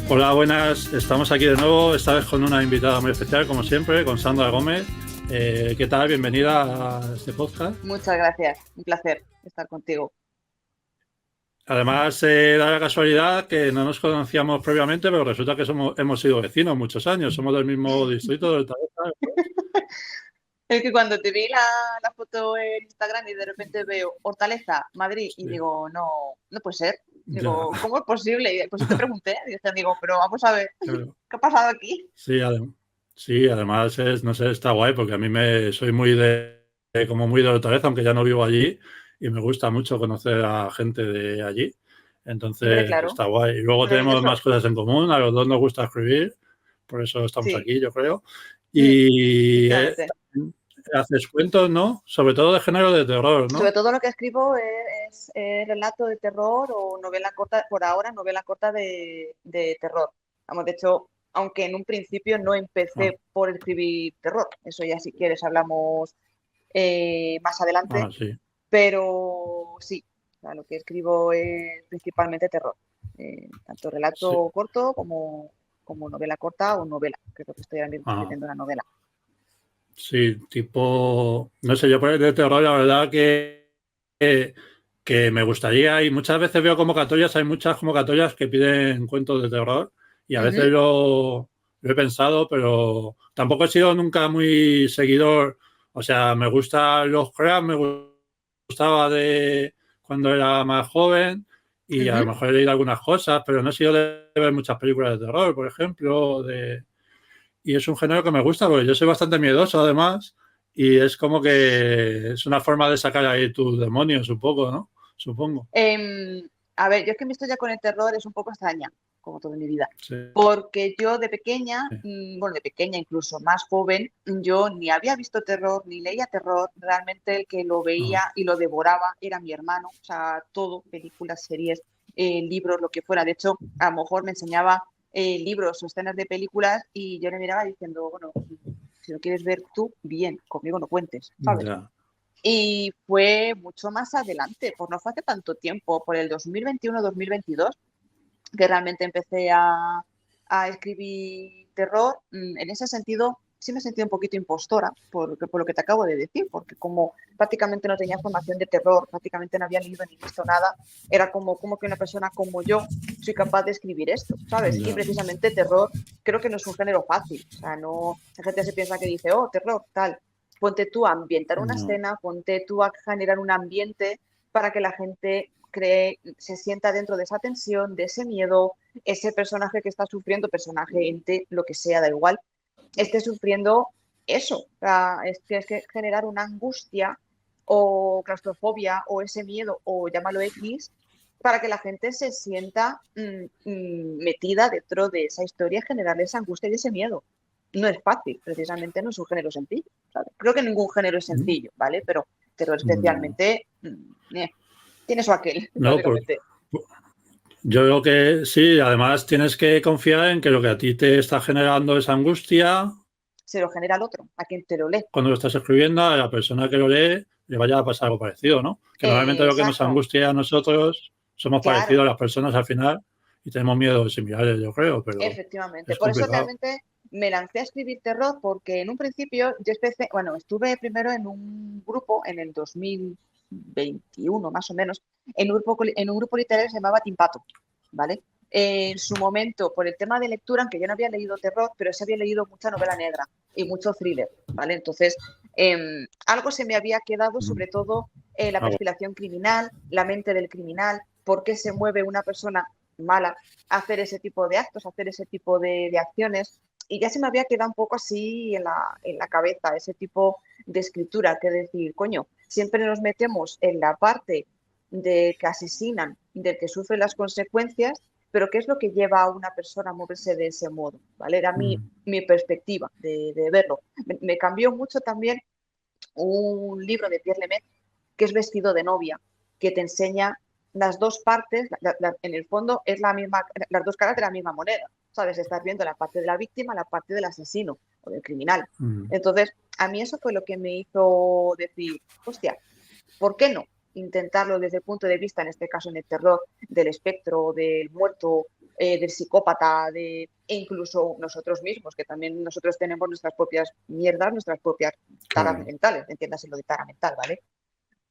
Hola, buenas. Estamos aquí de nuevo, esta vez con una invitada muy especial, como siempre, con Sandra Gómez. ¿Qué tal? Bienvenida a este podcast. Muchas gracias, un placer estar contigo. Además, da la casualidad que no nos conocíamos previamente, pero resulta que hemos sido vecinos muchos años, somos del mismo distrito del Tareta. Es que cuando te vi la foto en Instagram y de repente veo Hortaleza, Madrid, y Sí, digo, no puede ser. ya, Digo, ¿cómo es posible? Y después te pregunté, y dije, digo, pero vamos a ver, claro. ¿qué ha pasado aquí? Sí, sí, además no sé, está guay porque a mí soy como muy de Hortaleza, aunque ya no vivo allí, y me gusta mucho conocer a gente de allí. Hombre, Entonces claro, está guay. Y luego tenemos maravilloso. más cosas en común, a los dos nos gusta escribir, por eso estamos Sí, aquí, yo creo. mm, Y efectivamente. haces cuentos, ¿no? Sobre todo de género de terror, Sobre ¿no? todo lo que escribo es relato de terror o novela corta, por ahora, novela corta de terror. Vamos, de hecho, aunque en un principio no Ah, empecé por escribir terror, eso ya si quieres hablamos más adelante, sí, pero sí, o sea, lo que escribo es principalmente terror, tanto sí. relato corto como novela corta o novela, que es lo que estoy ahora mismo Ah, escribiendo una novela. sí, tipo, no sé, yo por el de terror, la verdad que, que me gustaría, y muchas veces veo convocatorias, hay muchas convocatorias que piden cuentos de terror, y a veces Ujú, lo he pensado, pero tampoco he sido nunca muy seguidor, o sea, me gustan los Lovecraft, gustaba de cuando era más joven, y a lo ujú. mejor he leído algunas cosas, pero no he sido de ver muchas películas de terror, por ejemplo, y es un género que me gusta porque yo soy bastante miedoso además y es como que es una forma de sacar ahí tus demonios un poco, ¿no? Supongo. A ver, yo es que mi historia con el terror es un poco extraña, como toda mi vida, Sí. porque yo de pequeña, bueno, de pequeña incluso más joven, yo ni había visto terror, ni leía terror, realmente el que lo Ah, veía y lo devoraba era mi hermano, o sea, todo, películas, series, libros, lo que fuera. De hecho, a lo mejor me enseñaba libros o escenas de películas y yo le miraba diciendo, bueno, si lo quieres ver tú, bien, conmigo no cuentes, ¿sabes? ya. Y fue mucho más adelante, pues no fue hace tanto tiempo, por el 2021-2022, que realmente empecé a escribir terror. En ese sentido, sí me sentí un poquito impostora, por lo que te acabo de decir, porque como prácticamente no tenía formación de terror, prácticamente no había leído ni visto nada, era como que una persona como yo soy capaz de escribir esto, ¿sabes? Y Ya. precisamente terror creo que no es un género fácil, o sea, no, la gente se piensa que dice, oh, terror, tal. Ponte tú a ambientar una No. escena, ponte tú a generar un ambiente para que la gente cree, se sienta dentro de esa tensión, de ese miedo, ese personaje que está sufriendo, personaje, ente, lo que sea, da igual, esté sufriendo eso. O sea, tienes que generar una angustia o claustrofobia o ese miedo o llámalo X para que la gente se sienta metida dentro de esa historia, generar esa angustia y ese miedo. No es fácil, precisamente no es un género sencillo. ¿Sabes? Creo que ningún género es sencillo, ¿vale? Pero No, especialmente tiene su aquel, no pues, básicamente. yo creo que sí, además tienes que confiar en que lo que a ti te está generando esa angustia, Se lo genera al otro, a quien te lo lee. cuando lo estás escribiendo, a la persona que lo lee le vaya a pasar algo parecido, ¿no? Que normalmente lo que nos Exacto, angustia a nosotros somos parecidos claro, a las personas al final y tenemos miedos similares, yo creo, pero efectivamente. es Por eso complicado. realmente me lancé a escribir terror porque en un principio yo empecé, bueno, estuve primero en un grupo en el 2021 más o menos, en un grupo literario que se llamaba Timpato, ¿vale? En su momento, por el tema de lectura, aunque yo no había leído terror, pero sí había leído mucha novela negra y mucho thriller, ¿vale? Entonces, algo se me había quedado, sobre todo la Ah, bueno. perfilación criminal, la mente del criminal, por qué se mueve una persona mala hacer ese tipo de actos, hacer ese tipo de acciones. Y ya se me había quedado un poco así en la cabeza ese tipo de escritura, que decir, coño, siempre nos metemos en la parte de que asesinan, del que sufre las consecuencias, pero ¿qué es lo que lleva a una persona a moverse de ese modo? ¿Vale? Era mi perspectiva de verlo. Me cambió mucho también un libro de Pierre Lemaitre que es Vestido de novia, que te enseña las dos partes, en el fondo es la misma, las dos caras de la misma moneda, ¿sabes? Estás viendo la parte de la víctima, la parte del asesino o del criminal. Mm. Entonces, a mí eso fue lo que me hizo decir, hostia, ¿por qué no intentarlo desde el punto de vista, en este caso en el terror, del espectro, del muerto, del psicópata, e incluso nosotros mismos, que también nosotros tenemos nuestras propias mierdas, nuestras propias taras Claro. mentales, entiéndase lo de tara mental, ¿vale?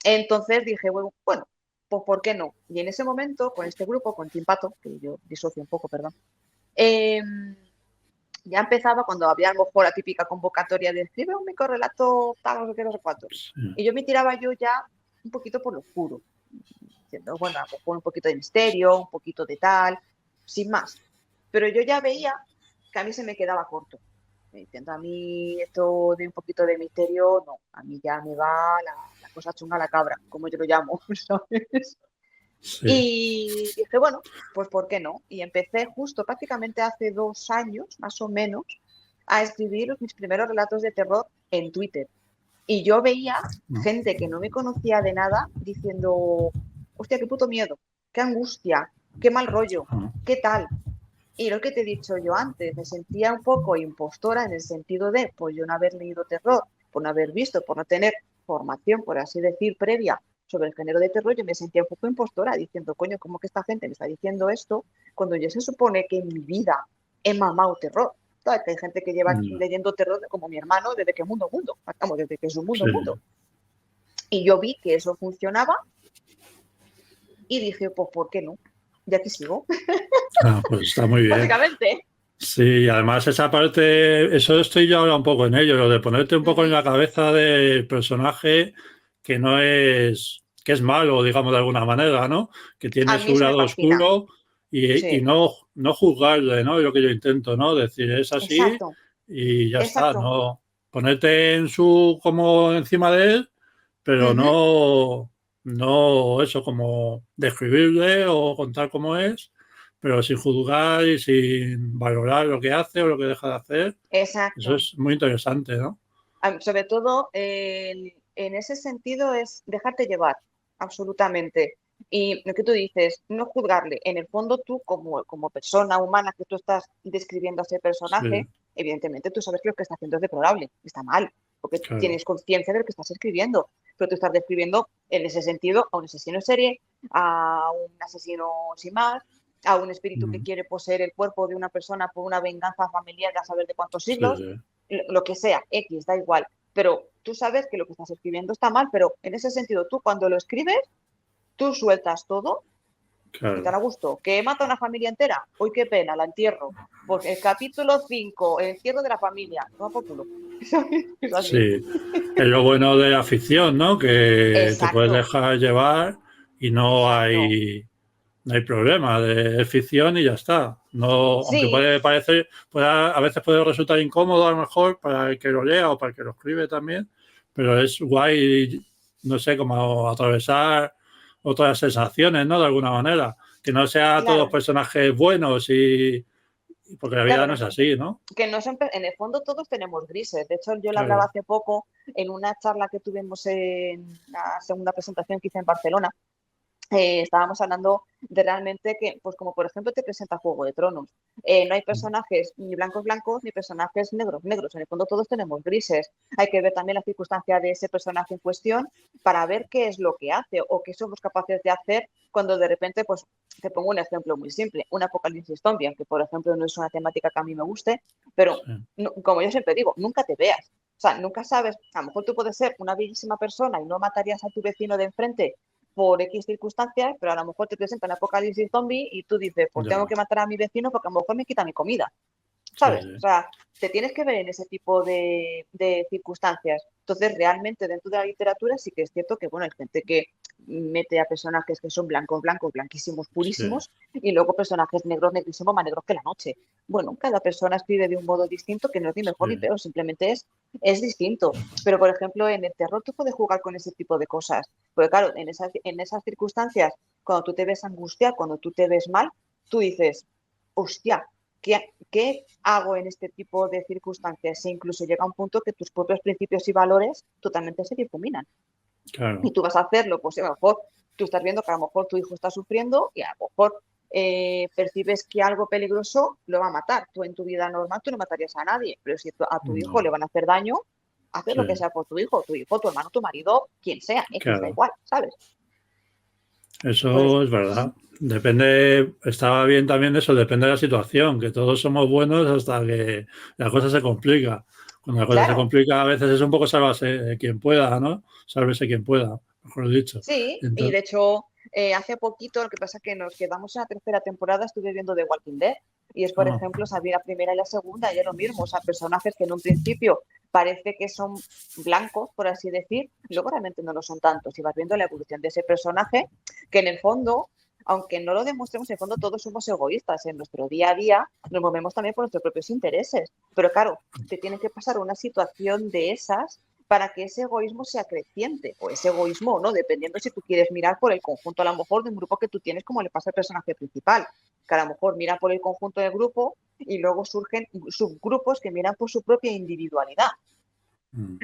Entonces dije, bueno, pues ¿por qué no? Y en ese momento, con este grupo, con Team Pato, que yo disocio un poco, perdón, eh, ya empezaba cuando había a lo mejor la típica convocatoria de escribe un microrelato tal, no sé qué, no sé cuánto. Sí. Y yo me tiraba yo ya un poquito por lo oscuro, diciendo, bueno, a lo mejor un poquito de misterio, un poquito de tal, sin más. Pero yo ya veía que a mí se me quedaba corto. Diciendo, a mí esto de un poquito de misterio, no, a mí ya me va la cosa chunga a la cabra, como yo lo llamo, ¿sabes? Sí. Y dije, bueno, pues ¿por qué no? Y empecé justo prácticamente hace 2 años, más o menos, a escribir mis primeros relatos de terror en Twitter. Y yo veía gente que no me conocía de nada diciendo, hostia, qué puto miedo, qué angustia, qué mal rollo, qué tal. Y lo que te he dicho yo antes, me sentía un poco impostora en el sentido de, pues yo no haber leído terror, por no haber visto, por no tener formación, por así decir, previa sobre el género de terror, yo me sentía un poco impostora diciendo, coño, ¿cómo que esta gente me está diciendo esto cuando yo se supone que en mi vida he mamado terror? ¿Sabes? Que hay gente que lleva No. leyendo terror como mi hermano desde que mundo mundo, vamos, desde que es un mundo Sí. mundo. Y yo vi que eso funcionaba y dije, pues ¿por qué no? Ya que sigo, Ah, pues está muy bien. básicamente. Sí, además esa parte, eso estoy yo ahora un poco en ello, lo de ponerte un Uh poco en -huh. la cabeza del personaje que no es, que es malo, digamos de alguna manera, ¿no? Que A tiene mí su eso me lado fascina. oscuro y Sí, no juzgarle, ¿no? Es lo que yo intento, ¿no? Decir, es así exacto, y ya está, exacto. ¿no? Ponerte en su, como encima de él, pero Uh -huh. no eso, como describirle o contar cómo es, pero sin juzgar y sin valorar lo que hace o lo que deja de hacer. Eso Exacto. es muy interesante, ¿no? Sobre todo en ese sentido es dejarte llevar, absolutamente. Y lo que tú dices, no juzgarle. En el fondo tú como persona humana que tú estás describiendo a ese personaje, Sí, evidentemente tú sabes que lo que está haciendo es deplorable, está mal, porque claro. tienes conciencia de lo que estás escribiendo. Pero tú estás describiendo en ese sentido a un asesino en serie, a un asesino sin más, a un espíritu que Mm, quiere poseer el cuerpo de una persona por una venganza familiar de a saber de cuántos sí, siglos, sí. lo que sea, X, da igual, pero tú sabes que lo que estás escribiendo está mal, pero en ese sentido tú cuando lo escribes, tú sueltas todo y te Claro. da gusto. ¿Que he matado a una familia entera? Uy, qué pena, la entierro. Pues el capítulo 5, el entierro de la familia. No, por culo. Es así. Sí, es lo bueno de la ficción, ¿no? Que te puedes Exacto, dejar llevar y exacto. no hay problema, es ficción y ya está. No, aunque Sí, puede parecer, a veces puede resultar incómodo a lo mejor para el que lo lea o para el que lo escribe también, pero es guay, no sé, como atravesar otras sensaciones, ¿no? De alguna manera. Que no sea todos claro, personajes buenos porque la vida claro, no es así, ¿no? que no siempre, en el fondo todos tenemos grises. De hecho, yo lo hablaba Claro. hace poco en una charla que tuvimos en la segunda presentación que hice en Barcelona. Estábamos hablando de realmente que, pues como por ejemplo te presenta Juego de Tronos, no hay personajes ni blancos blancos ni personajes negros negros, en el fondo todos tenemos grises. Hay que ver también la circunstancia de ese personaje en cuestión para ver qué es lo que hace o qué somos capaces de hacer cuando de repente, pues te pongo un ejemplo muy simple, un apocalipsis zombie, que por ejemplo no es una temática que a mí me guste, pero Sí, no, como yo siempre digo, nunca te veas. O sea, nunca sabes, a lo mejor tú puedes ser una bellísima persona y no matarías a tu vecino de enfrente por X circunstancias, pero a lo mejor te presentan apocalipsis zombie y tú dices, pues tengo ya, que matar a mi vecino porque a lo mejor me quita mi comida, sí, ¿sabes? O sí, sea, te tienes que ver en ese tipo de circunstancias. Entonces, realmente dentro de la literatura sí que es cierto que, bueno, hay gente que mete a personajes que son blancos, blancos, blanquísimos, sí, purísimos, y luego personajes negros, negrísimos, más negros que la noche. Bueno, cada persona escribe de un modo distinto que no es ni mejor ni sí, peor, simplemente es distinto. Pero, por ejemplo, en el terror tú puedes jugar con ese tipo de cosas. Porque, claro, en esas circunstancias, cuando tú te ves angustiado, cuando tú te ves mal, tú dices, hostia, ¿qué hago en este tipo de circunstancias? E incluso llega un punto que tus propios principios y valores totalmente se difuminan. Y claro. tú vas a hacerlo, pues a lo mejor tú estás viendo que a lo mejor tu hijo está sufriendo y a lo mejor percibes que algo peligroso lo va a matar. Tú en tu vida normal tú no matarías a nadie, pero si a tu hijo le No, van a hacer daño, haces lo que sí, sea por tu hijo, tu hermano, tu marido, quien sea, X, da claro. igual, ¿sabes? Pues Eso es verdad. Depende, estaba bien también eso, depende de la situación, que todos somos buenos hasta que la cosa se complica. Cuando la cosa se claro, complica, a veces es un poco sálvase quien pueda, ¿no? Sálvese quien pueda, mejor dicho. sí, y de Entonces, hecho, hace poquito, lo que pasa es que nos quedamos en la tercera temporada, estuve viendo The Walking Dead, y es, por ah, ejemplo, sabía la primera y la segunda, y es lo mismo, o sea, personajes que en un principio parece que son blancos, por así decir, luego realmente no lo son tantos, y vas viendo la evolución de ese personaje, que en el fondo, aunque no lo demostremos, en el fondo todos somos egoístas, en nuestro día a día nos movemos también por nuestros propios intereses, pero claro, te tiene que pasar una situación de esas para que ese egoísmo sea creciente, o ese egoísmo o no, dependiendo si tú quieres mirar por el conjunto, a lo mejor, de un grupo que tú tienes, como le pasa al personaje principal, que a lo mejor mira por el conjunto del grupo y luego surgen subgrupos que miran por su propia individualidad. mm,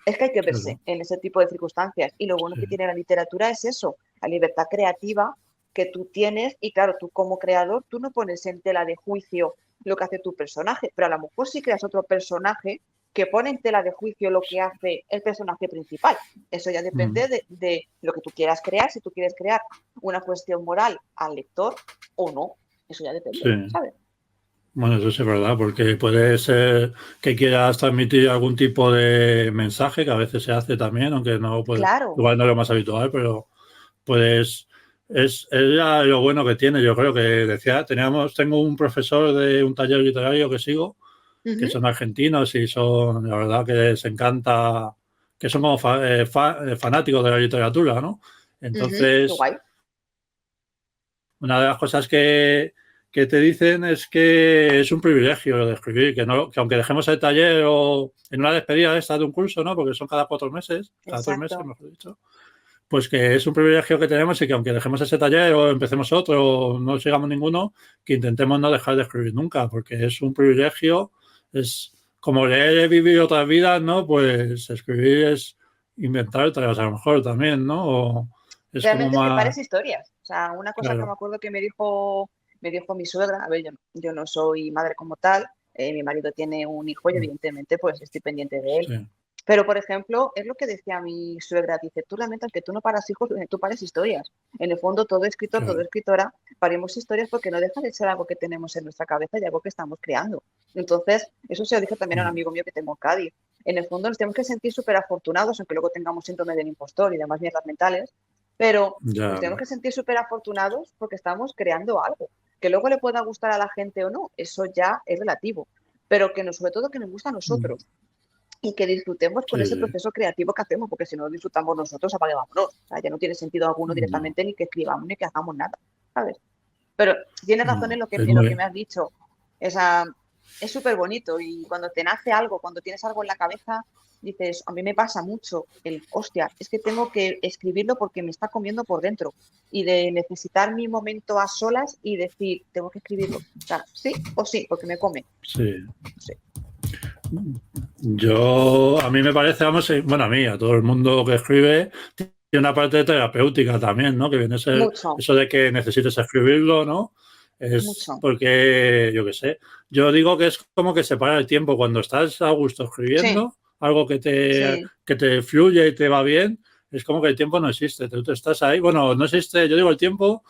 Es que hay que verse claro, en ese tipo de circunstancias. Y lo bueno que sí, tiene la literatura es eso, la libertad creativa que tú tienes. Y claro, tú como creador, tú no pones en tela de juicio lo que hace tu personaje, pero a lo mejor sí creas otro personaje que pone en tela de juicio lo que hace el personaje principal. Eso ya mm, depende de lo que tú quieras crear, si tú quieres crear una cuestión moral al lector o no. Eso ya depende, sí. ¿sabes? Bueno, eso sí es verdad, porque puede ser que quieras transmitir algún tipo de mensaje, que a veces se hace también, aunque no puede, Claro. igual no es lo más habitual, pero pues es ya lo bueno que tiene. Yo creo que decía, tengo un profesor de un taller literario que sigo, que Ujú, son argentinos y son, la verdad, que les encanta, que son como fanáticos de la literatura, ¿no? ujú, qué Entonces, guay. una de las cosas que te dicen es que es un privilegio lo de escribir, que, no, que aunque dejemos el taller o en una despedida esta de un curso, ¿no? Porque son cada 4 meses, cada 3 meses, Exacto. mejor dicho, pues que es un privilegio que tenemos y que aunque dejemos ese taller o empecemos otro o no sigamos ninguno, que intentemos no dejar de escribir nunca, porque es un privilegio, es como leer y vivir otras vidas, ¿no? Pues escribir es inventar otras a lo mejor también, ¿no? O es como Realmente es que más, pares historias. O sea, una cosa que me claro, acuerdo que me dijo mi suegra, a ver, yo no soy madre como tal, mi marido tiene un hijo y evidentemente pues estoy pendiente de él. sí, Pero, por ejemplo, es lo que decía mi suegra, dice, tú realmente, aunque tú no paras hijos, tú pares historias. En el fondo, todo escritor, toda claro. escritora, paremos historias porque no deja de ser algo que tenemos en nuestra cabeza y algo que estamos creando. Entonces, eso se lo dije también a un amigo mío que tengo en Cádiz. En el fondo nos tenemos que sentir súper afortunados, aunque luego tengamos síndrome del impostor y demás mierdas mentales, pero nos Ya, tenemos que sentir súper afortunados porque estamos creando algo. Que luego le pueda gustar a la gente o no, eso ya es relativo, pero que sobre todo que nos gusta a nosotros y que disfrutemos con ese sí, proceso creativo que hacemos, porque si no lo disfrutamos nosotros, apague vámonos. O sea, ya no tiene sentido alguno no, directamente ni que escribamos ni que hagamos nada, ¿sabes? Pero tienes razón no, es en lo que muy, me has dicho. Esa, es súper bonito y cuando te nace algo, cuando tienes algo en la cabeza, dices, a mí me pasa mucho el, hostia, es que tengo que escribirlo porque me está comiendo por dentro y de necesitar mi momento a solas y decir, tengo que escribirlo. O sea, sí o sí, porque me come. sí. Sí, Yo, a mí me parece, vamos, bueno, a mí, a todo el mundo que escribe, tiene una parte terapéutica también, ¿no? Que viene a ser mucho, eso de que necesites escribirlo, ¿no? Es mucho. porque, yo qué sé, yo digo que es como que separa el tiempo. Cuando estás a gusto Sí, escribiendo, algo sí. que te fluye y te va bien, es como que el tiempo no existe. Tú estás ahí, bueno, no existe, yo digo el tiempo,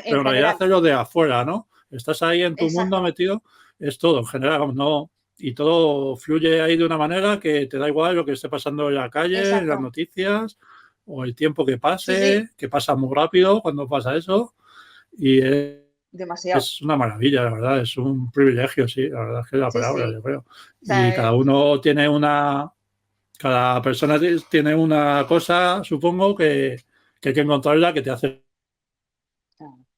En pero en realidad general, hacerlo de afuera, ¿no? Estás ahí en tu mundo exacto. metido, es todo, en general, vamos, no, y todo fluye ahí de una manera que te da igual lo que esté pasando en la calle, en las Exacto. noticias, o el tiempo Sí, sí, que pasa muy rápido cuando pasa eso, y demasiado. es una maravilla, la verdad, es un privilegio, sí, la verdad es que es la Sí, palabra, sí. yo creo. O Y sea, cada uno tiene cada persona tiene una cosa, supongo, que hay que encontrarla que te hace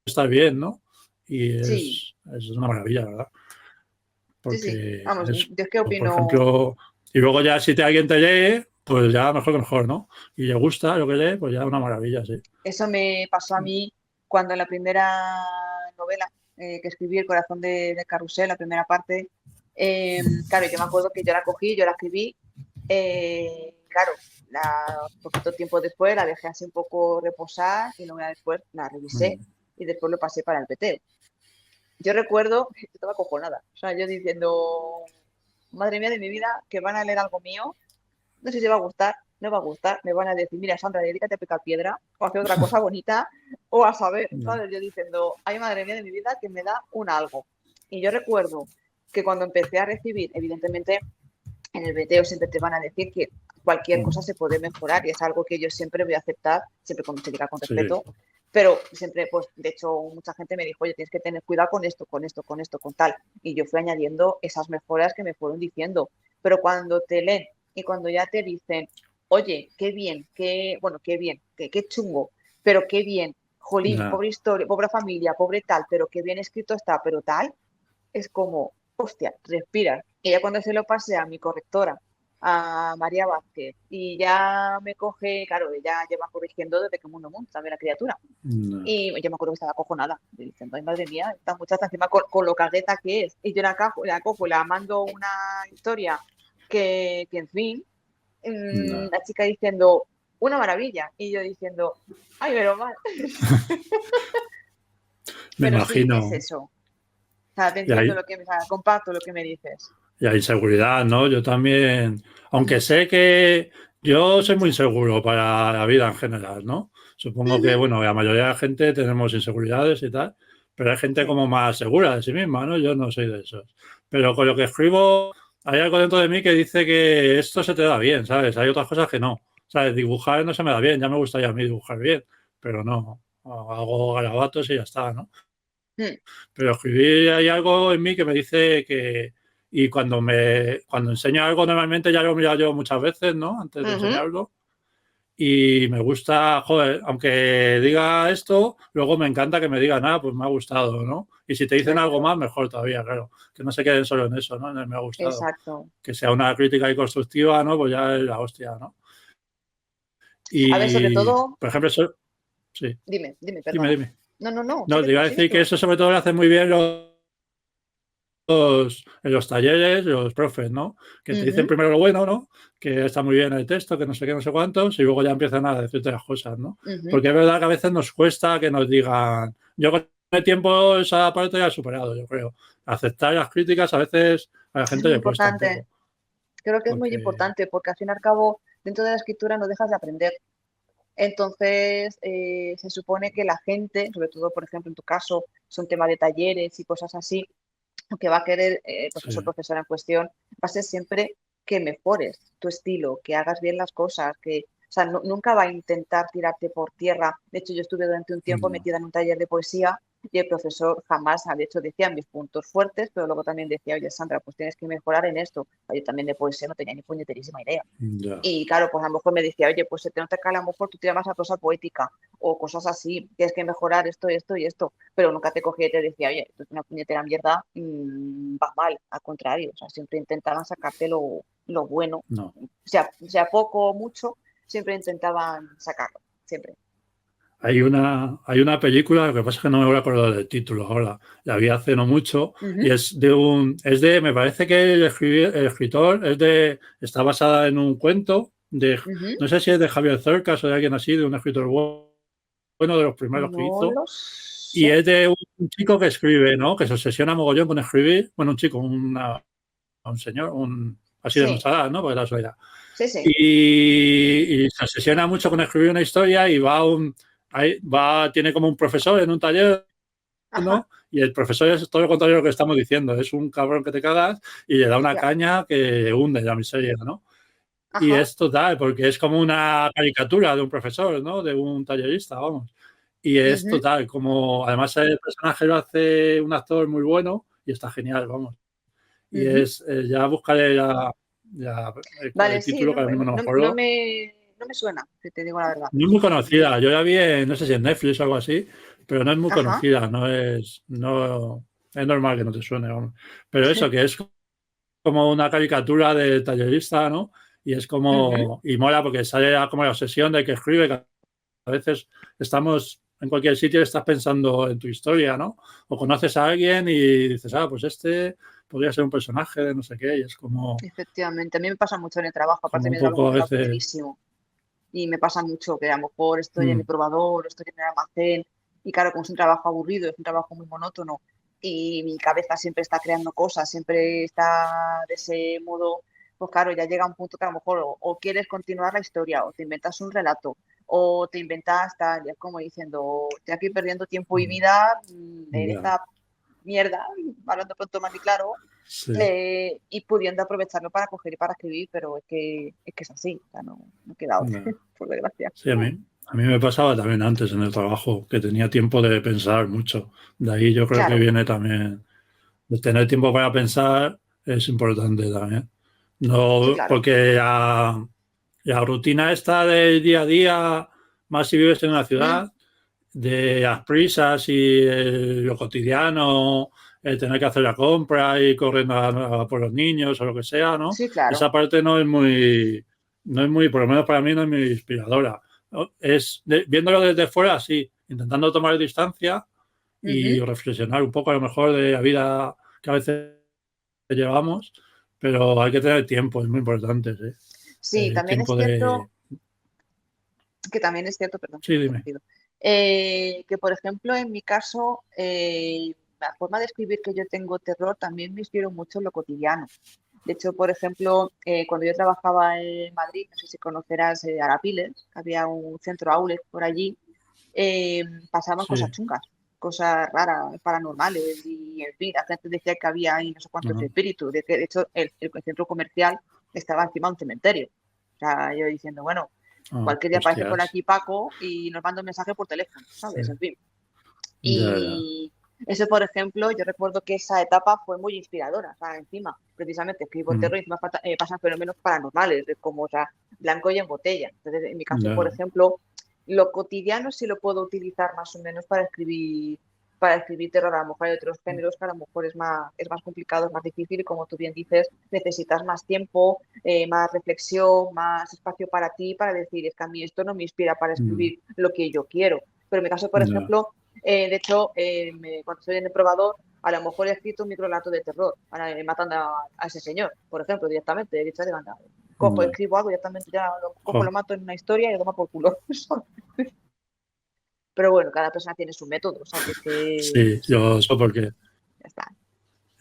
estar bien, ¿no? Y sí, es una maravilla, ¿verdad? sí, sí. Porque Vamos, es, yo es que por opino, ejemplo, y luego ya si alguien te lee, pues ya mejor que mejor, ¿no? Y le gusta lo que lee, pues ya una maravilla, sí. eso me pasó a mí cuando en la primera novela que escribí, El corazón de Carrusel, la primera parte, claro, yo me acuerdo que yo la cogí, yo la escribí, claro, poquito tiempo después la dejé así un poco reposar y luego ya después la revisé Mm, y después lo pasé para el peteo. Yo recuerdo, yo estaba acojonada, o sea, yo diciendo, madre mía de mi vida, que van a leer algo mío, no sé si va a gustar, no va a gustar, me van a decir, mira, Sandra, dedícate a picar piedra o a hacer otra cosa bonita o a saber, No. ¿sabes? Yo diciendo, ay, madre mía de mi vida, que me da un algo. Y yo recuerdo que cuando empecé a recibir, evidentemente, en el BTO siempre te van a decir que cualquier cosa se puede mejorar y es algo que yo siempre voy a aceptar, siempre cuando se diga con Sí, respeto, pero siempre, pues, de hecho, mucha gente me dijo, oye, tienes que tener cuidado con esto, con esto, con esto, con tal. Y yo fui añadiendo esas mejoras que me fueron diciendo. Pero cuando te leen y cuando ya te dicen, oye, qué bien, qué, bueno, qué bien, qué chungo, pero qué bien, jolín, no. pobre historia, pobre familia, pobre tal, pero qué bien escrito está, pero tal, es como, hostia, respira. Y ya cuando se lo pasé a mi correctora, a María Vázquez, y ya me coge, claro, ella lleva corrigiendo desde que mundo mundo, también la criatura. No. Y yo me acuerdo que estaba acojonada, diciendo, ay, madre mía, esta muchacha encima con lo cagueta que es. Y yo la cojo, la mando una historia que en fin, No. la chica diciendo, una maravilla. Y yo diciendo, ay, pero mal. Me Pero sí, es imagino. eso. O sea, te Y entiendo hay, lo que me, o sea, comparto lo que me dices. y hay inseguridad, ¿no? Yo también, aunque sé que yo soy muy Mucha. inseguro para la vida en general, ¿no? Supongo que, Ujú. bueno, la mayoría de la gente tenemos inseguridades y tal, pero hay gente Sí. como más segura de sí misma, ¿no? Yo no soy de esos. Pero con lo que escribo, hay algo dentro de mí que dice que esto se te da bien, ¿sabes? Hay otras cosas que no. ¿Sabes? Dibujar no se me da bien, ya me gustaría a mí dibujar bien, pero no. Hago garabatos y ya está, ¿no? Mm. Pero escribir hay algo en mí que me dice que, y cuando enseño algo normalmente ya lo he mirado yo muchas veces, ¿no? Antes de Ujú. enseñarlo. Y me gusta, joder, aunque diga esto, luego me encanta que me digan, ah, pues me ha gustado, ¿no? Y si te dicen algo Eso, más, mejor todavía, claro. Que no se queden solo en eso, ¿no? En el me ha gustado. exacto. Que sea una crítica y constructiva, ¿no? Pues ya es la hostia, ¿no? A ver, sobre Y, todo, por ejemplo, eso, sí, dime, dime, perdona. dime. No, no, no, No, sigue te iba tú, a sigue decir que tú. eso sobre todo lo hacen muy bien en los talleres, los profes, ¿no? Que te dicen Ujú. primero lo bueno, ¿no? Que está muy bien el texto, que no sé qué, no sé cuántos, y luego ya empiezan a decirte las cosas, ¿no? Ujú. Porque es verdad que a veces nos cuesta que nos digan, yo con el tiempo esa parte ya he superado, yo creo. Aceptar las críticas a veces a la Es gente muy le cuesta un importante. poco, Creo que es muy porque importante porque al fin y al cabo, dentro de la escritura no dejas de aprender. Entonces, se supone que la gente, sobre todo, por ejemplo, en tu caso, son temas de talleres y cosas así, lo que va a querer el profesor, sí, profesora en cuestión, va a ser siempre que mejores tu estilo, que hagas bien las cosas, que, o sea, nunca va a intentar tirarte por tierra. De hecho, yo estuve durante un tiempo no, metida en un taller de poesía y el profesor jamás, de hecho, decía mis puntos fuertes, pero luego también decía, oye, Sandra, pues tienes que mejorar en esto. Yo también de poesía no tenía ni puñeterísima idea. ya, Y claro, pues a lo mejor me decía, oye, pues se te nota que a lo mejor tú tiras más a prosa poética o cosas así, tienes que mejorar esto, esto y esto, pero nunca te cogía y te decía, oye, esto es una puñetera mierda, va mal, al contrario, o sea, siempre intentaban sacarte lo bueno, no. sea poco o mucho, siempre intentaban sacarlo, siempre. Hay una película, lo que pasa es que no me voy a acordar del título ahora, la vi hace no mucho, y Ujú. me parece que el escritor está basada en un cuento Ujú. no sé si es de Javier Cercas o de alguien así, de un escritor bueno de los primeros que No hizo, lo y sé. es de un chico que escribe, ¿no? Que se obsesiona mogollón con escribir, bueno, un chico, un señor, así de Sí, nuestra edad, ¿no? Porque era su edad sí, sí. y se obsesiona mucho con escribir una historia y tiene como un profesor en un taller, Ajá, ¿no? Y el profesor es todo lo contrario de lo que estamos diciendo, es un cabrón que te cagas y le da una hostia, caña que hunde la miseria, ¿no? Y ajá, es total, porque es como una caricatura de un profesor, ¿no? De un tallerista, vamos. Y es ujú, total, como además el personaje lo hace un actor muy bueno y está genial, vamos. Y ujú. ya buscaré Vale, el sí, título, que no, ahora mismo no me no acuerdo. no me suena, si te digo la verdad. No es muy conocida. Yo la vi no sé si en Netflix o algo así, pero no es muy Ajá. conocida. No, es normal que no te suene, vamos. Pero eso, que es como una caricatura de tallerista, ¿no? Y es Ujú. como, y mola porque sale como la obsesión de que escribe, que a veces estamos en cualquier sitio y estás pensando en tu historia, ¿no? O conoces a alguien y dices, ah, pues este podría ser un personaje de no sé qué, y es Efectivamente, a mí me pasa mucho en el trabajo, aparte como mi un trabajo poco a es veces. aburridísimo y me pasa mucho que a lo mejor estoy en Mm, el probador, estoy en el almacén y claro, como es un trabajo aburrido, es un trabajo muy monótono, y mi cabeza siempre está creando cosas, siempre está de ese modo, pues claro, ya llega un punto que a lo mejor o quieres continuar la historia, o te inventas un relato, o te inventas tal, ya como diciendo, estoy aquí perdiendo tiempo y vida en Ya, esta mierda, hablando pronto más y claro, sí. y pudiendo aprovecharlo para coger y para escribir, pero es que es así, o sea, no queda otra, Ya. por desgracia. Sí, a mí me pasaba también antes en el trabajo, que tenía tiempo de pensar mucho. De ahí yo creo que Claro, viene también, de tener tiempo para pensar es importante también. sí, No, claro. porque la rutina esta del día a día, más si vives en una Mm, ciudad, de las prisas y lo cotidiano, el tener que hacer la compra y corriendo por los niños o lo que sea, ¿no? sí, claro. Esa parte no es muy, por lo menos para mí no es muy inspiradora, ¿no? Viéndolo desde fuera, sí, intentando tomar distancia y Ujú. reflexionar un poco a lo mejor de la vida que a veces llevamos, pero hay que tener tiempo, es muy importante, sí. Sí, también es Tiempo de... cierto que también es cierto, perdón, que Sí, te he dime. interrumpido, que por ejemplo en mi caso, la forma de escribir que yo tengo terror también me inspiro mucho en lo cotidiano. De hecho, por ejemplo, cuando yo trabajaba en Madrid, no sé si conocerás Arapiles, había un centro outlet por allí, eh, pasaban cosas Sí. chungas, cosas raras, paranormales, y en fin, la gente decía que había ahí no sé cuántos Ajá. espíritus, de que de hecho el centro comercial estaba encima de un cementerio. O sea, yo diciendo, bueno, Ah, cualquier día aparece por hostias. aquí Paco y nos manda un mensaje por teléfono, Sí. ¿sabes? En fin. Ya, ya. Y eso, por ejemplo, yo recuerdo que esa etapa fue muy inspiradora. O sea, encima, precisamente escribo Mm, terror y encima pasan fenómenos paranormales, como, o sea, blanco y en botella. Entonces, en mi caso, por ya, ejemplo, lo cotidiano sí lo puedo utilizar más o menos para escribir terror. A lo mejor hay otros géneros que a lo mejor es más complicado, es más difícil y como tú bien dices, necesitas más tiempo, más reflexión, más espacio para ti, para decir, es que a mí esto no me inspira para mm, escribir lo que yo quiero. Pero en mi caso, por ya, ejemplo, de hecho, cuando estoy en el probador, a lo mejor he escrito un microrelato de terror, matando a ese señor, por ejemplo, directamente. He dicho, "Anda, cojo, ya. escribo algo directamente, ya lo cojo, lo Jo, mato en una historia y lo toma por culo". Pero bueno, cada persona tiene su método, o sea, que es que sí, yo eso porque ya está.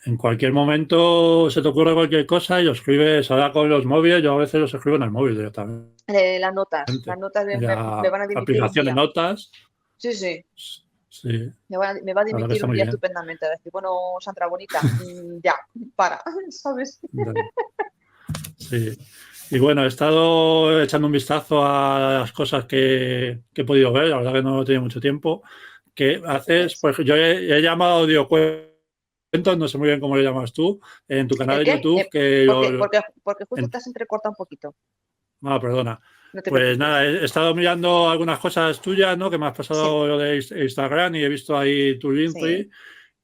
en cualquier momento se te ocurre cualquier cosa y lo escribes ahora con los móviles. Yo a veces los escribo en el móvil directamente. Las notas En me la van a dimitir un aplicación de día. notas, Sí, sí, sí, me va a la verdad que dimitir está un muy día bien. estupendamente. A decir, bueno, Sandra Bonita, ya, para, ¿sabes? Ya, sí. Y bueno, he estado echando un vistazo a las cosas que he podido ver, la verdad que no he tenido mucho tiempo. Que No te haces, preocupes. pues yo he llamado audiocuentos, no sé muy bien cómo le llamas tú, en tu canal ¿El de qué? YouTube, que Porque, yo, porque, porque justo en, te has entrecortado un poquito. perdona. No te Pues nada, preocupes. he estado mirando algunas cosas tuyas, ¿no? Que me has Sí, pasado lo de Instagram y he visto ahí tu sí, Linktree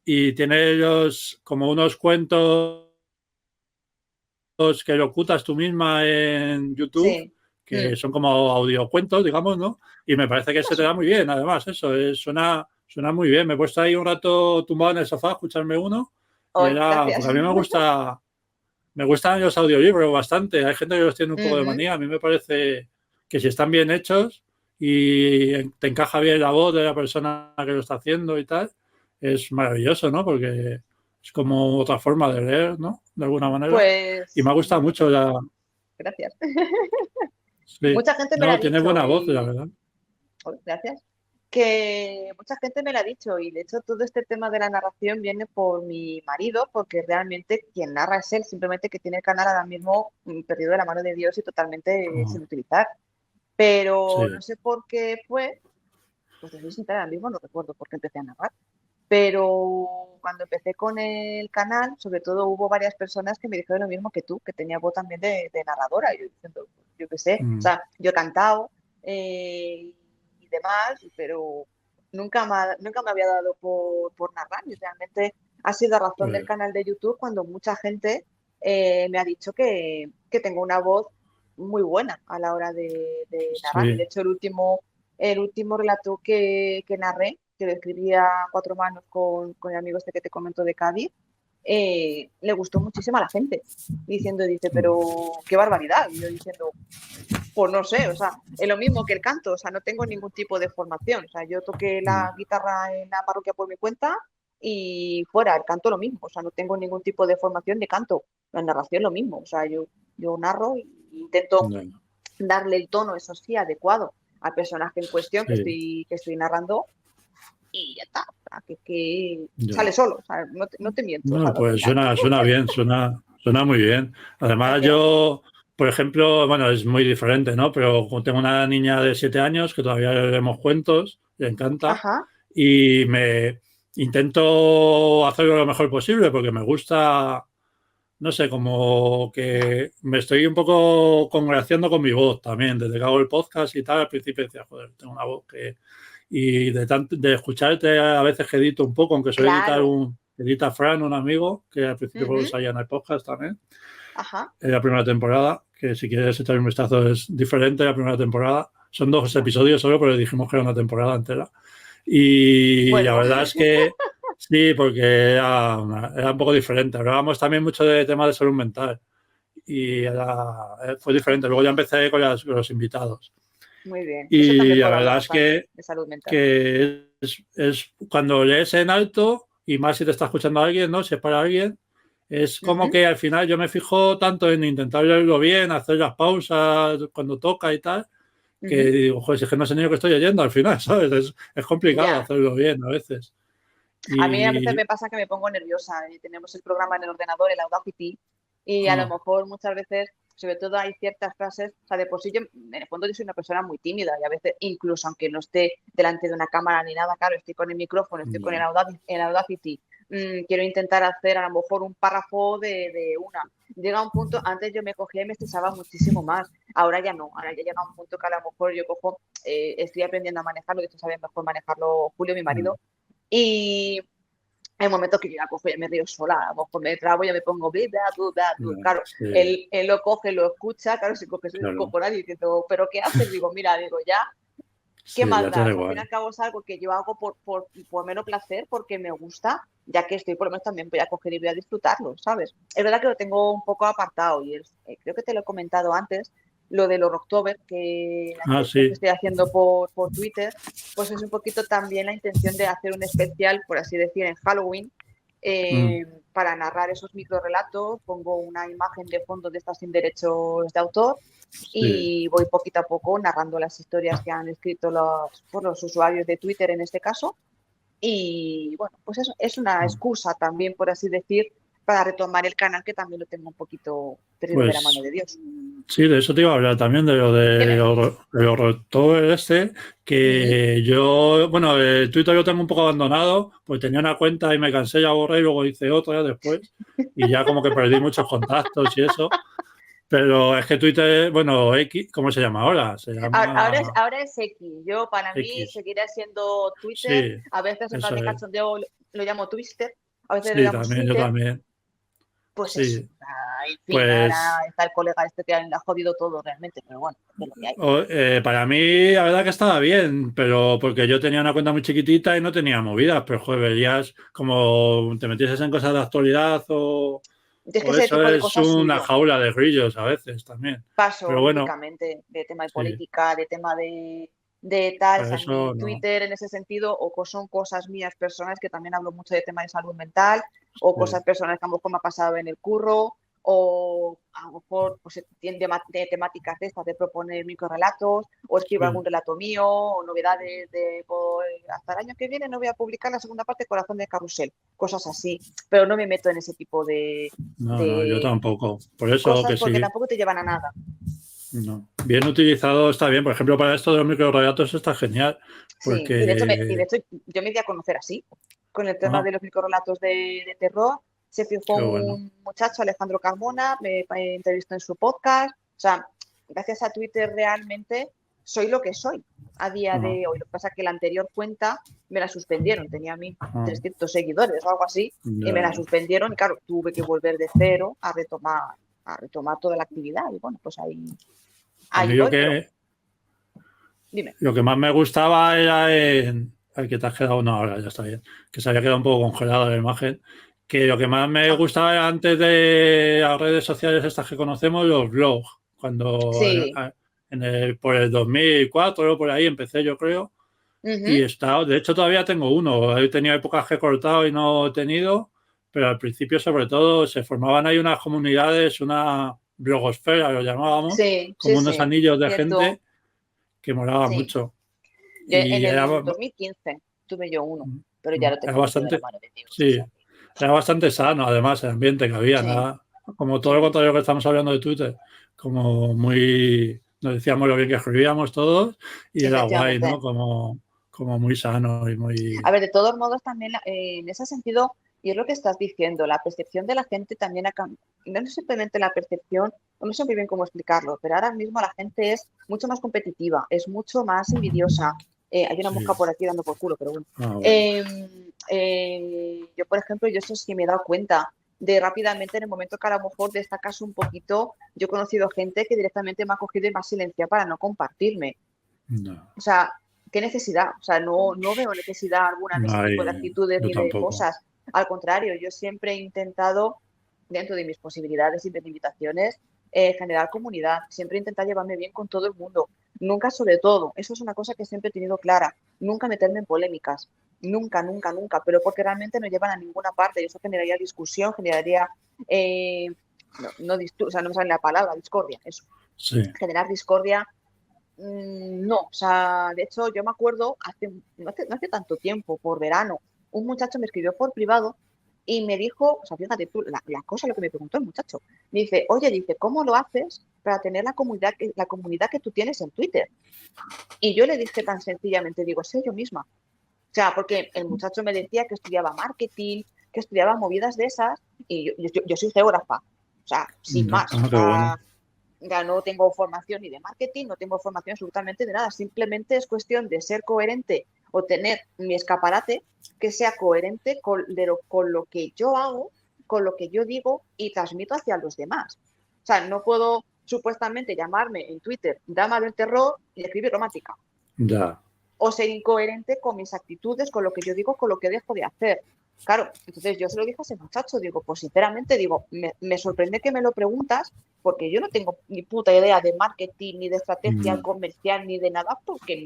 y tiene ellos como unos cuentos que locutas tú misma en YouTube, sí. que son como audiocuentos, digamos, ¿no? Y me parece que se te da muy bien, además, eso, suena muy bien. Me he puesto ahí un rato tumbado en el sofá a escucharme uno y Ay, era, gracias. porque a mí me gustan los audiolibros bastante. Hay gente que los tiene un poco de Ujú. manía. A mí me parece que si están bien hechos y te encaja bien la voz de la persona que lo está haciendo y tal, es maravilloso, ¿no? Porque es como otra forma de leer, ¿no? De alguna manera. Y me Pues, ha gustado mucho la... gracias. Sí, Mucha gente me lo ha no, tiene dicho buena voz, la y, verdad. gracias, que mucha gente me lo ha dicho y de hecho todo este tema de la narración viene por mi marido porque realmente quien narra es él, simplemente que tiene el canal ahora mismo perdido de la mano de Dios y totalmente Oh, sin utilizar. Pero no sí, sé por qué fue, pues te soy sincera, ahora mismo no recuerdo por qué empecé a narrar. Pero cuando empecé con el canal, sobre todo hubo varias personas que me dijeron lo mismo que tú, que tenía voz también de narradora. Y yo diciendo, yo qué sé, o mm, sea, yo he cantado y demás, pero nunca me había dado por narrar. Y realmente ha sido a razón del pues, canal de YouTube cuando mucha gente me ha dicho que tengo una voz muy buena a la hora de narrar. Y de sí, hecho, el último relato que narré, que lo escribí a cuatro manos con el amigo este que te comento de Cádiz, le gustó muchísimo a la gente. Dice, mm, pero qué barbaridad. Y yo diciendo, pues no sé, o sea, es lo mismo que el canto, o sea, no tengo ningún tipo de formación. O sea, yo toqué la mm, guitarra en la parroquia por mi cuenta y fuera, el canto lo mismo, o sea, no tengo ningún tipo de formación de canto, la narración lo mismo, o sea, yo narro e intento Bueno, darle el tono, eso sí, adecuado al personaje en cuestión sí, que estoy narrando y ya está, o sea, que ya. sale solo, o sea, no te miento, o sea, Bueno, al pues final. suena bien, suena muy bien. Además, Gracias. yo, por ejemplo, bueno, es muy diferente, ¿no? Pero como tengo una niña de 7 años que todavía le leemos cuentos, le encanta, Ajá, y me intento hacerlo lo mejor posible porque me gusta, no sé, como que me estoy un poco congraciando con mi voz también. Desde que hago el podcast y tal, al principio decía, joder, tengo una voz que... Y de escucharte a veces que edito un poco, aunque suele editar claro. edita Fran, un amigo, que al principio Ujú, pues salía en el podcast también, ajá, en la primera temporada, que si quieres echar un vistazo es diferente la primera temporada. Son 2 episodios solo, pero dijimos que era una temporada entera. Y la bueno, verdad es que sí, porque era un poco diferente. Hablábamos también mucho de temas de salud mental y fue diferente. Luego ya empecé con los invitados. muy bien. Eso Y también la puedo verdad hablar es bastante de salud mental. que es cuando lees en alto, y más si te está escuchando alguien, ¿no? Si es para alguien, es como Ujú, que al final yo me fijo tanto en intentar leerlo bien, hacer las pausas cuando toca y tal, que ujú, digo, joder, si es que no sé ni lo que estoy leyendo al final, ¿sabes? Es complicado ya. hacerlo bien a veces. A mí a veces Y me pasa que me pongo nerviosa. Tenemos el programa en el ordenador, el Audacity, y a lo ah, mejor muchas veces, sobre todo hay ciertas frases, o sea, de por sí yo, en el fondo yo soy una persona muy tímida y a veces, incluso aunque no esté delante de una cámara ni nada, claro, estoy con el micrófono, estoy con ya, El Audacity, quiero intentar hacer a lo mejor un párrafo de una. Llega un punto, antes yo me cogía y me estresaba muchísimo más, ahora ya no, ahora ya llega un punto que a lo mejor yo cojo, estoy aprendiendo a manejarlo, de hecho sabe mejor manejarlo Julio, mi marido, y hay momentos que yo la cojo y ya me río sola, a lo mejor me trabo y ya me pongo bla, bla, bla, bla. ya, Claro, sí, él lo coge, lo escucha, claro, si coge se claro, cojones y diciendo, ¿pero qué haces? Digo, mira, digo, ya, ¿qué sí, más ya te da? da O sea, al fin y igual. al cabo es algo que yo hago por mero placer, porque me gusta, ya que estoy por lo menos también voy a coger y voy a disfrutarlo, ¿sabes? Es verdad que lo tengo un poco apartado y creo que te lo he comentado antes, lo del Rocktober, que la Ah, intención que sí. estoy haciendo por Twitter, pues es un poquito también la intención de hacer un especial, por así decir, en Halloween, Mm, para narrar esos microrelatos. Pongo una imagen de fondo de estas sin derechos de autor sí. y voy poquito a poco narrando las historias que han escrito los usuarios de Twitter en este caso. Y bueno, pues es una Mm. excusa también, por así decir, para retomar el canal que también lo tengo un poquito perdido de la mano Pues de Dios. sí, de eso te iba a hablar también, de lo Dime. de el Horror este, Ujú. que yo, bueno, el Twitter lo tengo un poco abandonado, pues tenía una cuenta y me cansé, ya borré y luego hice otra después, y ya como que perdí muchos contactos y eso, pero es que Twitter, bueno, X, ¿cómo se llama ahora? Se llama Ahora es X. Yo, para mí, X. seguirá siendo Twitter. Sí, A veces, en plan eso de es. cachondeo, lo llamo Twister. A veces le Sí, damos también, yo Twitter. también. Pues eso. Sí, En fin, pues ahora está el colega este que le ha jodido todo realmente, pero bueno, es lo que hay. Para mí, la verdad que estaba bien, pero porque yo tenía una cuenta muy chiquitita y no tenía movidas, pero joder, verías como te metieses en cosas de actualidad Es que o ese eso tipo de es cosas una suyo. jaula de grillos a veces también. Paso, Pero bueno, lógicamente, de tema de sí, política, de tema de tal, o para sea, mi eso no. Twitter en ese sentido, son cosas mías personales, que también hablo mucho de tema de salud mental, o cosas Sí, personales que a lo mejor me ha pasado en el curro, o a lo mejor pues, tiene de temáticas de estas, de proponer microrelatos, o escribo sí. algún relato mío, o novedades pues, hasta el año que viene no voy a publicar la segunda parte, Corazón de Carrusel, cosas así, pero no me meto en ese tipo No, no, yo de tampoco. Por eso cosas que porque sí. tampoco te llevan a nada. No. Bien utilizado está bien. Por ejemplo, para esto de los microrelatos está genial. Sí, y de Porque. hecho yo me di a conocer así, con el tema Ah, de los microrelatos de terror. Se fijó qué bueno. un muchacho, Alejandro Carmona, me entrevistó en su podcast. O sea, gracias a Twitter realmente soy lo que soy a día Ah, de hoy. Lo que pasa es que la anterior cuenta me la suspendieron, tenía ah, 1.300 seguidores o algo así, y me la ya. suspendieron y claro, tuve que volver de cero a retomar toda la actividad. Y bueno, pues A ahí mí voy, pero dime. lo que más me gustaba era en. Ay, que te has quedado una hora, ya está bien. Que se había quedado un poco congelada la imagen. Que lo que más me Ah, gustaba era antes de las redes sociales estas que conocemos, los blogs. Cuando sí. por el 2004 o por ahí empecé, yo creo. y de hecho todavía tengo uno. He tenido épocas que he cortado y no he tenido, pero al principio sobre todo se formaban ahí unas comunidades, una blogosfera lo llamábamos, Sí, sí, como unos sí, anillos de cierto, gente que molaba sí. mucho. Yo en Y era, el 2015 tuve yo uno, pero ya lo era tengo metido en la bastante, mano de Dios, o sí, sea que era bastante sano además el ambiente que había, sí, nada, como todo lo sí, contrario que estamos hablando de Twitter, como muy, nos decíamos lo bien que escribíamos todos y era guay, ¿no? efectivamente. Como muy sano y muy... A ver, de todos modos, también en ese sentido, y es lo que estás diciendo, la percepción de la gente también ha cambiado. No es simplemente la percepción, no sé muy bien cómo explicarlo, pero ahora mismo la gente es mucho más competitiva, es mucho más envidiosa. Hay una Sí. mosca por aquí dando por culo, pero bueno. Ah, bueno. Yo, por ejemplo, yo eso sí me he dado cuenta de rápidamente en el momento que a lo mejor destacas un poquito, yo he conocido gente que directamente me ha cogido y me ha silenciado para no compartirme. No, O sea, ¿qué necesidad? O sea, no veo necesidad alguna de no ese tipo de hay, actitudes yo ni de tampoco. cosas. Al contrario, yo siempre he intentado, dentro de mis posibilidades y de limitaciones, generar comunidad. Siempre he intentado llevarme bien con todo el mundo. Nunca, sobre todo, eso es una cosa que siempre he tenido clara, nunca meterme en polémicas. Nunca, nunca, nunca, pero porque realmente no llevan a ninguna parte y eso generaría discusión, generaría, eh, o sea, no me sale la palabra, discordia, eso, Sí. generar discordia. No, o sea, de hecho yo me acuerdo no hace tanto tiempo, por verano, un muchacho me escribió por privado y me dijo, o sea, fíjate tú, la cosa, lo que me preguntó el muchacho, me dice, oye, dice, ¿cómo lo haces para tener la comunidad que tú tienes en Twitter? Y yo le dije tan sencillamente, digo, sé yo misma. O sea, porque el muchacho me decía que estudiaba marketing, que estudiaba movidas de esas, y yo soy geógrafa, o sea, sin No, más, o qué bueno. sea, ya no tengo formación ni de marketing, no tengo formación absolutamente de nada. Simplemente es cuestión de ser coherente o tener mi escaparate que sea coherente con lo que yo hago, con lo que yo digo y transmito hacia los demás. O sea, no puedo supuestamente llamarme en Twitter dama del terror y escribir romántica. Ya. O ser incoherente con mis actitudes, con lo que yo digo, con lo que dejo de hacer. Claro, entonces yo se lo dije a ese muchacho, digo, pues sinceramente, digo, me sorprende que me lo preguntas, porque yo no tengo ni puta idea de marketing, ni de estrategia No. comercial, ni de nada, porque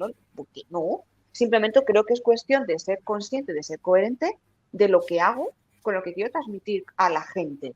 no. Simplemente creo que es cuestión de ser consciente, de ser coherente de lo que hago con lo que quiero transmitir a la gente